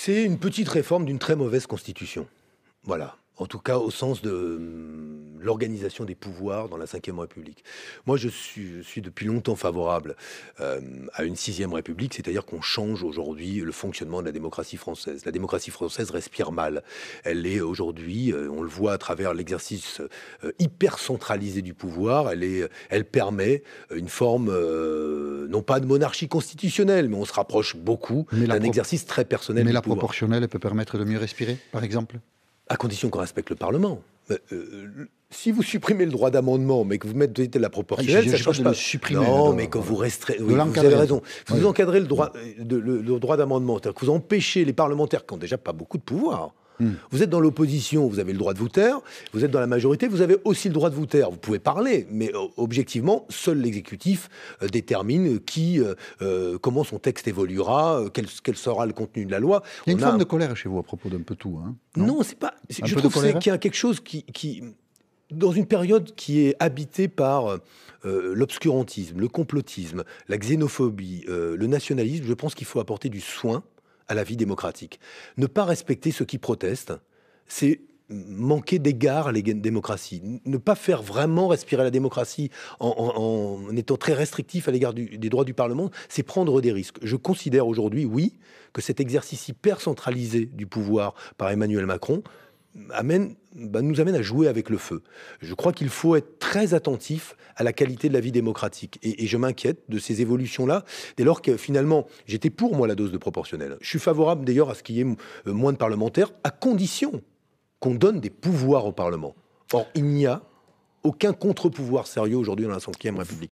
C'est une petite réforme d'une très mauvaise constitution. Voilà. En tout cas, au sens de l'organisation des pouvoirs dans la Ve République. Moi, je suis depuis longtemps favorable à une Sixième République, c'est-à-dire qu'on change aujourd'hui le fonctionnement de la démocratie française. La démocratie française respire mal. Elle est aujourd'hui, on le voit à travers l'exercice hyper centralisé du pouvoir, elle permet une forme, non pas de monarchie constitutionnelle, mais on se rapproche beaucoup d'un exercice très personnel Mais du la pouvoir. proportionnelle, elle peut permettre de mieux respirer, par exemple? À condition qu'on respecte le Parlement. Si vous supprimez le droit d'amendement, mais que vous mettez la proportionnelle, ça ne change pas. Non, mais que vous restreint. Oui, vous avez raison. Vous encadrez le droit, le droit d'amendement, c'est-à-dire que vous empêchez les parlementaires qui n'ont déjà pas beaucoup de pouvoir. Vous êtes dans l'opposition, vous avez le droit de vous taire. Vous êtes dans la majorité, vous avez aussi le droit de vous taire. Vous pouvez parler, mais objectivement, seul l'exécutif détermine comment son texte évoluera, quel sera le contenu de la loi. Il y a une forme de colère chez vous à propos d'un peu tout. Hein, non, c'est pas. Je trouve qu'il y a quelque chose qui dans une période qui est habitée par l'obscurantisme, le complotisme, la xénophobie, le nationalisme, je pense qu'il faut apporter du soin à la vie démocratique. Ne pas respecter ceux qui protestent, c'est manquer d'égard à la démocratie. Ne pas faire vraiment respirer la démocratie en étant très restrictif à l'égard des droits du Parlement, c'est prendre des risques. Je considère aujourd'hui, oui, que cet exercice hyper centralisé du pouvoir par Emmanuel Macron nous amène à jouer avec le feu. Je crois qu'il faut être très attentif à la qualité de la vie démocratique. Et je m'inquiète de ces évolutions-là, dès lors que finalement, j'étais pour moi la dose de proportionnelle. Je suis favorable d'ailleurs à ce qu'il y ait moins de parlementaires, à condition qu'on donne des pouvoirs au Parlement. Or, il n'y a aucun contre-pouvoir sérieux aujourd'hui dans la Ve République.